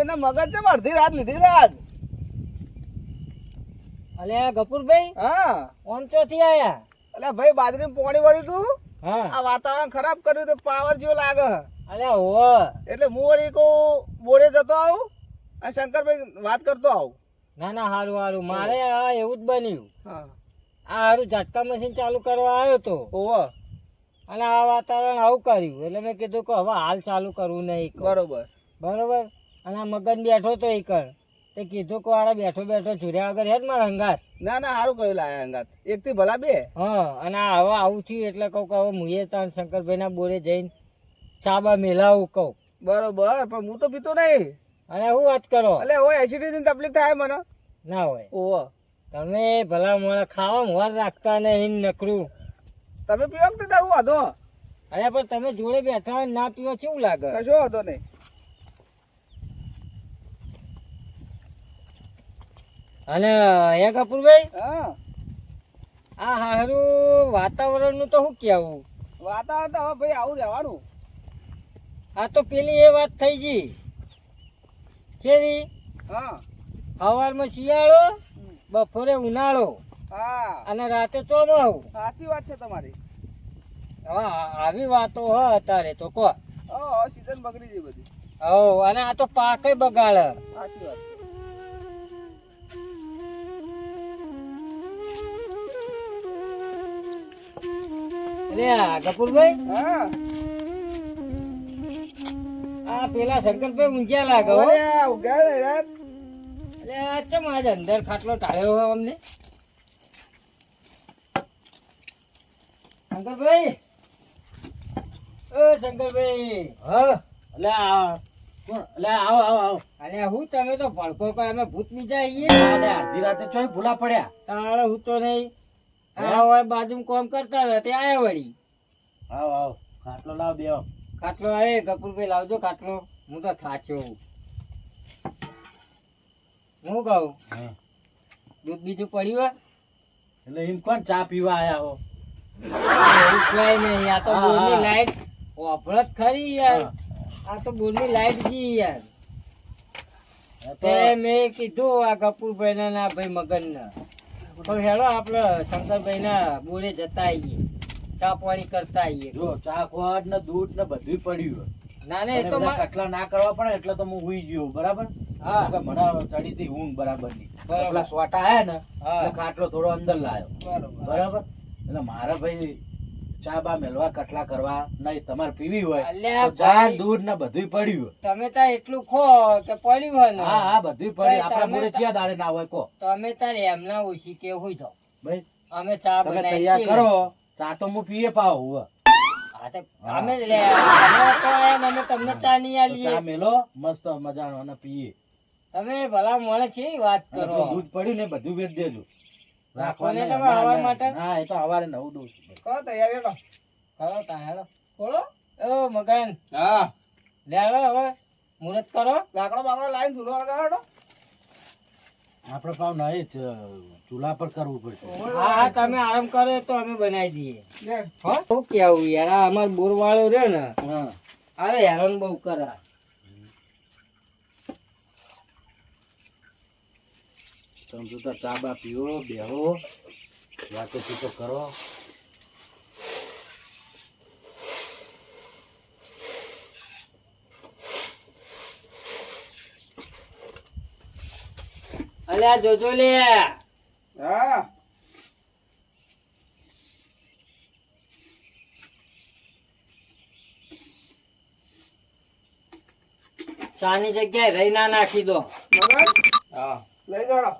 ભાઈ ના મગજ છે અડધી રાત લીધી રાત. અલ્યા ગફુરભાઈ હા ઓમ ચોથી આયા. એટલે ભાઈ બાજરી પોણી વળી તું હા આ વાતાવરણ ખરાબ કર્યું તો પાવર જેવો લાગે. અલ્યા હો એટલે હું વળી કહું બોરે જતો આવું અને શંકરભાઈ વાત કરતો આવું. ના ના હારું હારું મારે આ એવું જ બન્યું. હા આ હારું ઝટકા મશીન ચાલુ કરવા આવ્યો તો ઓહો અને આ વાતાવરણ આવું કર્યું એટલે મેં કીધું કે હવે હાલ ચાલુ કરવું નહીં. બરોબર. બરોબર. અને આ મગન બેઠો તો એ કર તે કીધું કે વાળા બેઠો બેઠો ચૂર્યા વગર હેડ મારા હંગાત. ના ના સારું કહ્યું લાયા અંગાત એક થી ભલા બે. હા અને આ હવે આવું થયું એટલે કહું કે હવે મુએ તાન શંકરભાઈ ના બોરે જઈને ચાબા મેલાવું કહું. બરોબર પણ હું તો પીતો નહીં. અને શું વાત કરો એટલે હોય એસિડિટી ની તકલીફ થાય મને. ના હોય ઓહો તમે ભલા મોડા ખાવા મોર રાખતા નહીં નકરું. તમે પીવો કે તારું વાંધો અરે પણ તમે જોડે બેઠા હોય ના પીવો કેવું લાગે. કશો વાંધો નહીં. અને હે કપૂરભાઈ હા આ હારું વાતાવરણ નું તો શું કેવું. વાતાવરણ તો હવે ભાઈ આવું રહેવાનું. આ તો પેલી એ વાત થઈ ગઈ કેવી હા સવારમાં શિયાળો બપોરે ઉનાળો હા અને રાતે ચોમાસું. સાચી વાત છે તમારી. હવે આવી વાતો હ અત્યારે તો કહો. સીઝન બગડી ગઈ બધી. હો અને આ તો પાકે બગાડે. સાચી વાત. અરે કપૂરભાઈ હા આ પેલા શંકરભાઈ ઊંઝા લાગે હો. ઓલે ઉગાડે યાર. અરે ચમ આજે અંદર ખાટલો ટાળ્યો હોય અમને. શંકરભાઈ ઓ શંકરભાઈ. હા એટલે આવો આવો આવો. અરે હું તમે તો ભડકો કોઈ અમે ભૂત બીજા આવીએ. એટલે અડધી રાતે ચોય ભૂલા પડ્યા. તારે હું તો નહીં આ હોય બાજુ કોમ કરતા હતા તે આયા વળી. આવો આવો ખાટલો લાવ દેવો. ખાટલો આવે કપૂરભાઈ લાવજો ખાટલો. હું તો થાચ્યો હું કહું હા. દૂધ બીજું પડ્યું હોય એટલે એમ કોણ ચા પીવા આયા હો. એવું કઈ નહીં. આ તો હા, બોરની હા. લાઈટ વાપરત ખરી યાર. હા. આ તો બોરની લાઈટ જી યાર. એ તો તે મેં કીધું આ કપૂરભાઈ ના ના ભાઈ મગન ના પણ હેડો આપડે શંકરભાઈ ના બોરે જતા આવીએ ચા પાણી કરતા આવીએ. જો ચા ખોટ ને દૂધ ને બધું પડ્યું. ના ના એ અને તો બધા કટલા ના કરવા પડે એટલે તો હું હુઈ ગયો બરાબર. હા. કે મને ચડી હતી ઊંઘ બરાબર ની. બરાબર. પેલા સોટા આયા ને હા. એટલે ખાટલો થોડો અંદર લાયો બરોબર. બરાબર. એટલે મારે ભાઈ ચા બા મેલવા કટલા કરવા નહીં. તમારે પીવી હોય અલ્યા તો ચા ભાઈ. દૂધ ને બધું પડ્યું. તમે તાર એટલું ખો કે પડ્યું હોય ને. હા હા બધું ભાઈ, પડ્યું. આપડા તમે બોરે તો- ક્યાં દાડે ના હોય કો તમે તાર એમના ઓછી કે હોય તો ભાઈ. અમે ચા તમે બનાવી તૈયાર પીએ. કરો ચા તો હું પીએ પાવ હવે. હા તો અમે લે અમે તો આયા ને અમે તમને ચા નહીં તો આલીએ. ચા મેલો મસ્ત મજાનો અને પીએ. તમે ભલા મોણે છે વાત અને કરો. પેલું દૂધ પડ્યું ને બધું વેચ દેજો. રાખો ને નહીં. તમે ના, હવાર ના, માટે? ના, એ તો હવારે નવું દઉં છું. કરો તૈયારી હેડો. કરો તા હેડો. ખોલો. ઓ મગન હા લે હેડો હવે મુહૂર્ત કરો. લાકડો બાકડો લાઈન ચૂલો લગાડો. આપડે પાવ નહીં જ ચૂલા પર કરવું પડશે. હા હા તમે આરામ કરો તો અમે બનાવી દઈએ. લે. હો શું કેવું યાર આ અમાર બોર વાળો રહ્યો ને હા અરે હેરાન બહુ કરે. તમે તો ચા બા પીવો બેહો વાતો ચીતો કરો. અલ્યા જોજો લે. હા ચાની જગ્યાએ રહી ના નાખી દો. મગન હા લઈ જાડો.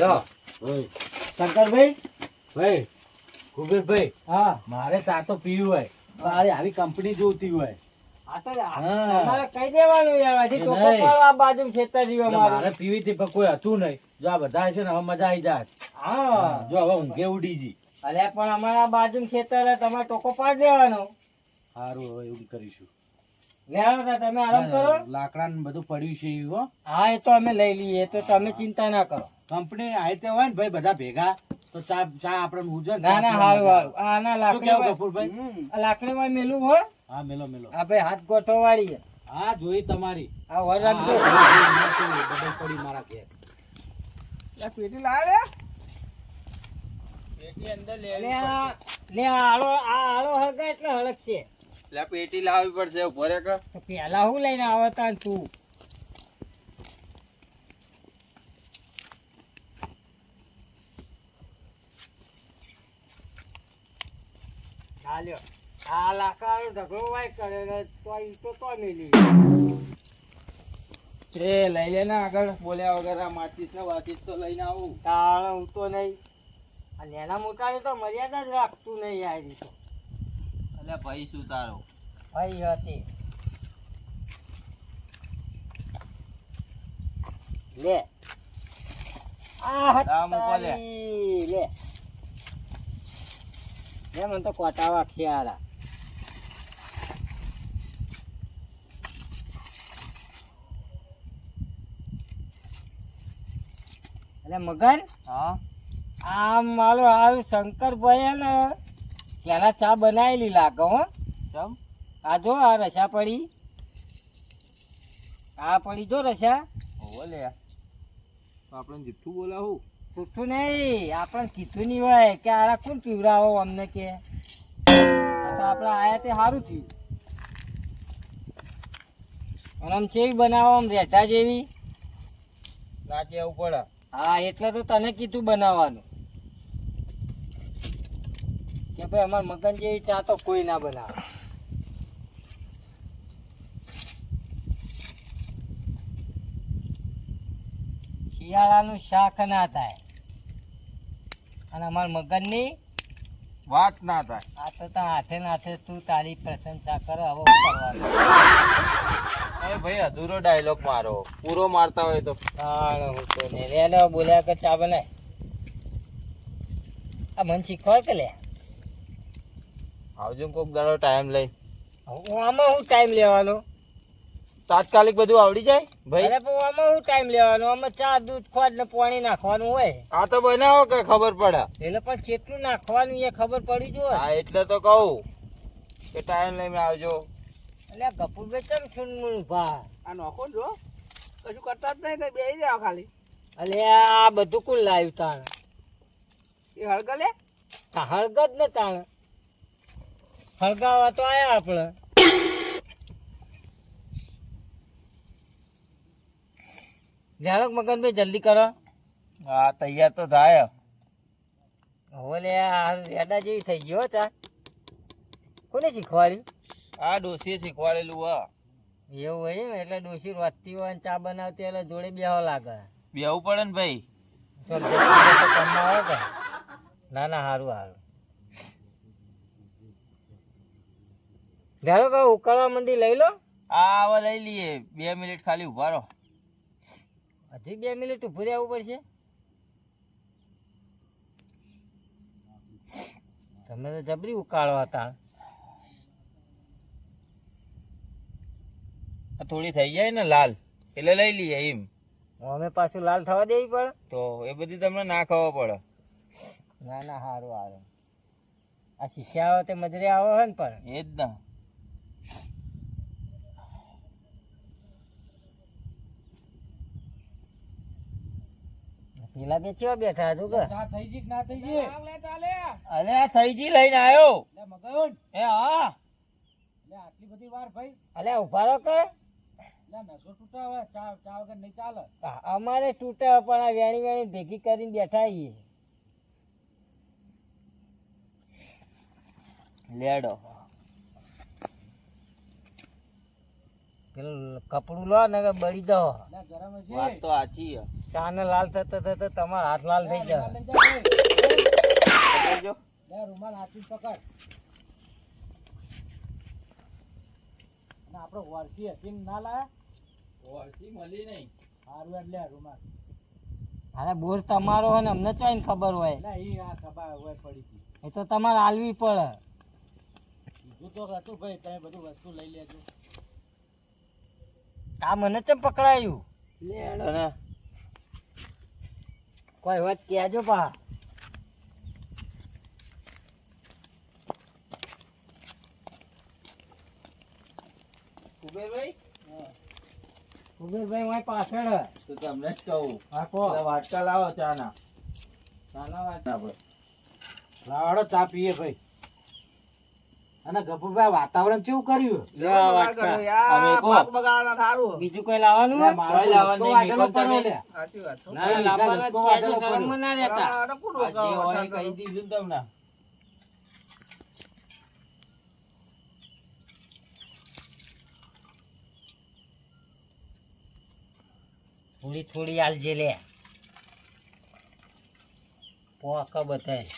લો ભાઈ શંકરભાઈ. ભાઈ કુબેરભાઈ હા મારે ચા તો પીવી હોય મારે આવી કંપની જોતી હોય. આ તો હા. તમારે કહી દેવાનું યાર હજી એ ટોકો નહીં. પાડો આ બાજુ છેતર્યું એટલે મારે અમારું. પીવી હતી પણ કોઈ હતું નહીં. જો આ બધા છે ને હવે મજા આવી જાય. હા જો હવે ઊંઘે ઉડી જી. અલ્યા પણ અમારા બાજુ ખેતર હે, તમારે ટોકો પાડી દેવાનો. સારું હવે એવું કરીશું. લેવાનો તો તમે આરામ કરો. લાકડા ને બધું પડ્યું છે એવું હો. હા એ તો અમે લઈ લઈએ તો તમે ચિંતા ના કરો. કંપની આઈ તે હોય ને ભાઈ બધા ભેગા તો ચા ચા આપણે હું છે ને, ના ના ચા હારું પીવા હારું આના શું કેવું લાકડી ગફુરભાઈ? આ લાકડી માં મેલું હો હા મેલો મેલો. આ ભાઈ હાથ ગોઠો વાળી હા જોઈ તમારી. આ વર રાખજો ડબલ પડી મારા ઘેર. લે પેટી લાવે લે લે આળો આ આળો હળગે એટલે હળગ છે લે પેટી લાવવી પડશે ઉભો રે કે તો પેલા હું લઈને આવતા ને તું ચાલ્યો આ લાકડાનો ઢગલો વાય કરે ને તો ઈ તો મેલી એ લઈ લે ને આગળ બોલ્યા વગર આ માચીસ ને વાચીસ તો લઈને આવું તાળ હું તો નહીં આ નેના મોટા તો મર્યાદા જ રાખતું નહીં યાર ઈ તો એટલે ભાઈ શું તારો ભાઈ હતી લે આ મૂકો લે. લે લે મને તો કોટા વાગશે આરા એટલે મગન હા આ મારો હાલ શંકરભાઈ ને પેલા ચા બનાવેલી લાગે હો ચમ આ જો આ રસા પડી આ પડી જો રસા ઓવો લે આપણે જુઠ્ઠું બોલાવું જૂઠું નહીં આપણે કીધું નહીં હોય કે આરા કોણ પીવડાવો અમને કે આ તો આપણે આયા તે સારું થયું અને આમ ચેવી બનાવો આમ રેઠા જેવી ના કેવું પડે હા એટલે તો તને કીધું બનાવવાનું કે ભાઈ અમાર મગન જેવી ચા તો કોઈ ના બનાવે શિયાળાનું શાક ના થાય અને અમાર મગનની વાત ના થાય આ તો હાથે ને હાથે તું તારી પ્રશંસા કર હવે શું કરવાનું એ ભાઈ અધૂરો ડાયલોગ મારો પૂરો મારતા હોય તો હું તો ને રે બોલ્યા કે ચા બનાય આ મને શીખવાડ કે લે આવજો કોક દાડો ટાઈમ લઈ આમાં હું ટાઈમ લેવાનો તાત્કાલિક બધું આવડી જાય ભાઈ અરે પણ આમાં હું ટાઈમ લેવાનો આમાં ચા દૂધ ખોટ ને પાણી નાખવાનું હોય આ તો બનાવો કે ખબર પડે એટલે પણ કેટલું નાખવાનું એ ખબર પડી જો હા એટલે તો કહું કે ટાઈમ લઈને આવજો એટલે ગપુરભાઈ કેમ છું ભા આ નોખો જો કશું કરતા જ નહીં બેસી જાવ ખાલી અલે આ બધું કોણ લાવ્યું તાણ એ હળગલે હળગ જ ને તાણ હળગાવા તો આયા આપણે ઝાડક મગનભાઈ જલ્દી કરો હા તૈયાર તો થાય ઓલે આ રેડા જેવી થઈ ગયો ચા કોને શીખવાડ્યું આ ડોસીએ શીખવાડેલું હા એવું હોય ને એટલે ડોસી રોતી હોય ને ચા બનાવતી એટલે જોડે બેહવા લાગે બેવું પડે ને ભાઈ તો કામમાં આવે કે ના ના સારું સારું ધારો કે ઉકાળવા મંડી લઈ લો આ હવે લઈ લઈએ 2 મિનિટ ખાલી ઉભા રહો હજી 2 મિનિટ ઊભું રહેવું પડશે તમે તો જબરી ઉકાળો હતા થોડી થઈ જાય ને લાલ એટલે લઈ લઈએ એમ અમે પાછું લાલ થવા દેવી પડે તો એ બધી તમને ના ખબર પડે ના ના સારું સારું આ શીખ્યા આવે તે મજરે આવો હોય ને પણ એ જ ના પેલા બે ચેવા બેઠા હતું કે ચા થઈ ગઈ કે ના થઈ ગઈ? અરે આ થઈજી લઈને આવ્યો લે મગન, એ હા લે આટલી બધી વાર ભાઈ. અલે ઉભા રહો કે લે નસો તૂટા હવે, ચા ચા વગર નહીં ચાલે. અમારે તૂટે પણ આ વેણી વેણી ભેગી કરીને બેઠા છીએ લેડો પેલું કપડું લો ને કે બળી દો લે ગરમ હશે. વાત તો સાચી છે ચા ને લાલ થતો થતો તમારા હાથ લાલ થઈ જાય લઈ જા ભાઈ. પકડજો. લે રૂમાલ હાથથી પકડ. અને આપણે વારસી હતી ને ના લાયા? ઓળખી મળી નહીં હારું યાર, લે રૂમાલ. અરે બોર તમારો હોય ને અમને ચોઈને ખબર હોય લે ઈ આ ખબર હોય પડી ગઈ. એ તો તમારે હાલવી પડે કીધું તો હતું ભાઈ, તમે બધું વસ્તુ લઈ લેજો. આ મને ચમ પકડાયું લેડો ને કોઈ વાત કહેજો પા કુબેરભાઈ કુબેરભાઈ મારી પાછળ તો તમને જ કહું હા કો પેલા વાટકા લાવો ચાના ચાના વાત આપણે લાવાડો ચા પીએ ભાઈ. અને ગફુરભાઈ વાતાવરણ કેવું કર્યું? અમે પાક બગાડવાના થારું બીજું કોઈ લાવવાનું લે, હોય? મારો કોઈ લાવવાનું લસકો નહીં, વાટેલો મેં પણ પડ્યો તમે- લે. સાચી વાત છે ના લાવવાના જ છે, તો શરમમાં ના રહેતા. આ કોણ રોકાવા વરસાદ કહી હતો? દીધું ને તમને. થોડી થોડી આલજે લે પોક બધાય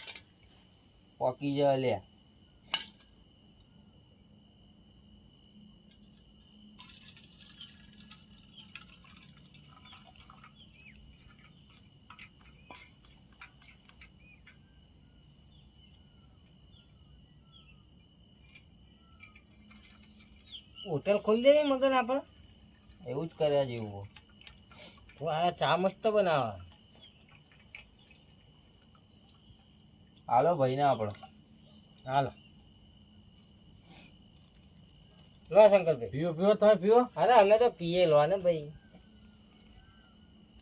પોકી જવા લે. હોટલ ખોલી દે મગન આપણે એવું જ કર્યા જેવું. આ ચા મસ્ત બનાવે હાલો ભાઈ ને આપણે. હાલો લો શંકરભાઈ પીવો પીવો તમે પીવો. અરે અમે તો પીએ લો ને ભાઈ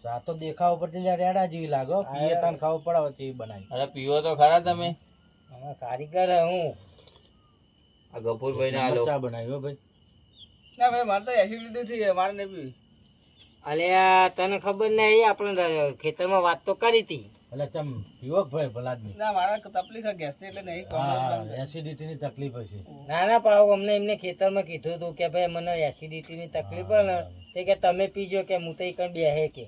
ચા તો દેખાવ પરથી લે રેડા જેવી લાગો. પીએ તને ખાવ પડાવે છે એ બનાવી. અરે પીવો તો ખરા તમે. અમે કારીગર હું આ ગફુરભાઈ ને હાલો. ચા બનાવી હો ભાઈ. ના ભાઈ મારે તો એસિડિટી થઈ મારે નહીં પીવી. અલ્યા તને ખબર નહીં આપણે ખેતરમાં વાત તો કરી હતી એટલે ચમ પીવો કે ભાઈ ભલા આદમી. ના મારે તકલીફ ગેસ એટલે નહીં હા એસિડિટી ની તકલીફ હશે. ના ના પાવ અમને એમને ખેતરમાં કીધું હતું કે ભાઈ મને એસિડિટી ની તકલીફ હોય ને તે કે તમે પીજો કે હું તો કઈ બેહે કે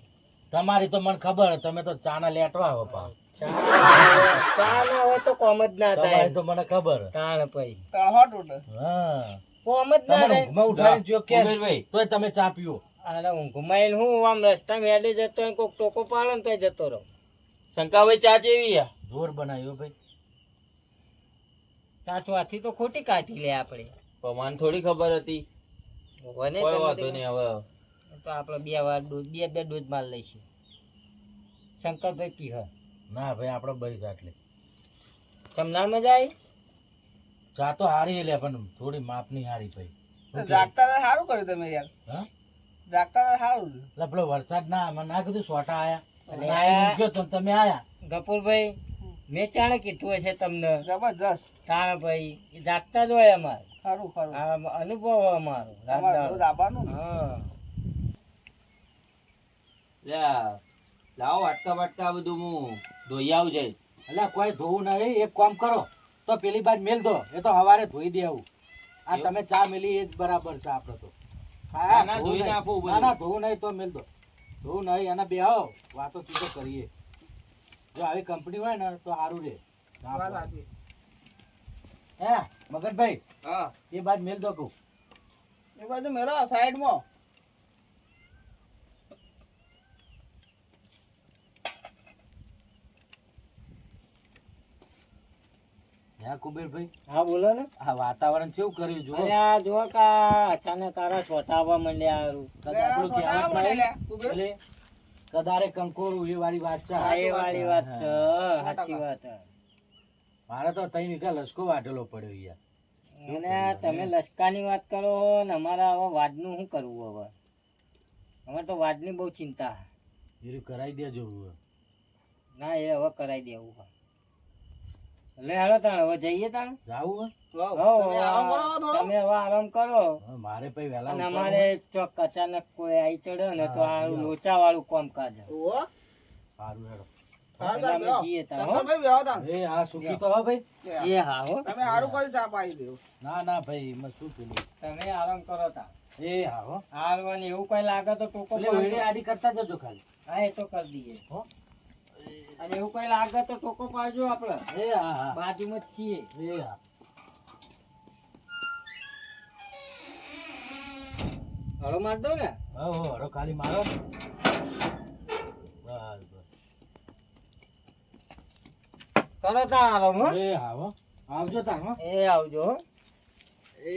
તમારી તો મને ખબર તમે તો ચા ના લેટવા આવો પાવ. ચા ના હોય તો કોમ જ ના થાય તમારી તો મને ખબર. તાણ પછી હોટ ઉઠે હા કોમ જ ના તમારે થાય ઊંઘમાં ઉઠાડીને જો કે કુબેરભાઈ તોય તમે ચા પીવો. અરે ઊંઘમાં હું આમ રસ્તામાં હેડે જતો હોય કોક ટોકો પાડે ને તો જતો રહો શંકાભાઈ ચા જેવી આ. જોર બનાવ્યો ભાઈ. સાચવાથી તો ખોટી કાઢી લે આપણે પણ મને થોડી ખબર હતી. વને કોઈ તમે વાંધો નહીં હવે. તો આપણે બે વાર ડોઝ બે ડોઝ માર લઈશું શંકરભાઈ પીહ ના ભાઈ આપડે બરી આટલે ચમનાર મજા આવી ચા તો હારી લે પણ થોડી માપની હારી ભાઈ. જાગતા તો સારું કર્યું તમે યાર. હા જાગતા તો સારું. એટલે પેલો વરસાદ ના મને ના કીધું સોટા આયા. અલે અને આઈને ઊંઘ્યો તો તમે આયા. ગપુરભાઈ મેં ચાણે કીધું હશે તમને જબરજસ્ત તાણ ભાઈ એ જાગતા જ હોય અમારે ખરું ખરું આ અનુભવ હોય અમારો રાત તમારે દાડો. રોજ આવવાનું ને. હા લ્યા, લાવો વાટકા વાટકા બધું હું ધોઈ આવું જાય. એટલે કોઈ ધોવું નહીં. એક કામ કરો તો પેલી બાજ મેલ દો. એ તો હવારે ધોઈ દેવું. આ તમે ચા મેલી એ જ બરાબર છે આપડે તો. હા, ના, ધોવું ધોઈ નહીં. નાખવું બધું. ના ના ધોવું નહીં તો મેલ દો. ધોવું નહીં એના બે આવો વાતો ચીજો કરીએ. જો આવી કંપની હોય ને તો સારું રે. વાત સાચી. હે મગનભાઈ હા એ બાજ મેલ દો કહું. એ બાજુ મેળો સાઈડમાં. હે કુબેરભાઈ હા બોલો ને આ વાતાવરણ કેવું કર્યું જુઓ. અરે આ જો કા અચાનક તારા છોટા આવવા માંડ્યા હારું. આપણું સોટા કહેવત મળે નહીં? લ્યા, કુબેર. એટલે કદારે કંકોરું એ વાળી વાત છે. હા, એ વાળી વાત છે સાચી વાત છે. મારે તો તઈ વીઘા લસકો વાટેલો પડ્યો યાર. અને તમે લશ્કાની વાત કરો ને અમારા હવે વાડનું શું કરવું હવે અમારે તો વાડની બહુ ચિંતા એ કરાવી દેજો હવે. ના એ હવે કરાવી દેવું છે. એટલે હાલો તાણ હવે જઈએ તાણ જાવું વાવ, હો, તમે આરામ કરો થોડો. તમે હવે આરામ કરો હે? મારે પછી વહેલા અને ઉઠવાનું. અમારે ચોક અચાનક કોઈ આવી ચડ્યો ને તો આ લોચા વાળું કામકાજ છે. ઓહો. સારું હેડો. હા, એટલે તાર અમે બેહો. જઈએ તાણ, હો. શંકરભાઈ બેહો તાર. એ આ સુખી તો હો ભાઈ. એ હા હો તમે સારું કર્યું ચા પાઈ દેવું. ના ના ભાઈ એમાં શું પેલું. તમે આરામ કરો તા એ હા હો. હારવાને એવું કઈ લાગે તો ટોકો પેલી પાડજો. વેડી આડી કરતા જજો ખાલી. હા એ તો કરી દઈએ હો. અને એવું કઈ લાગે તો ટોકો પાડજો આપડે એ હા હા. બાજુમાં જ છીએ એ હા. હળો માર દો ને હો હો હળો ખાલી મારો. બસ બસ. કરો તા આરામ હો એ હા હો. આવજો તાર હો. એ આવજો હો. એ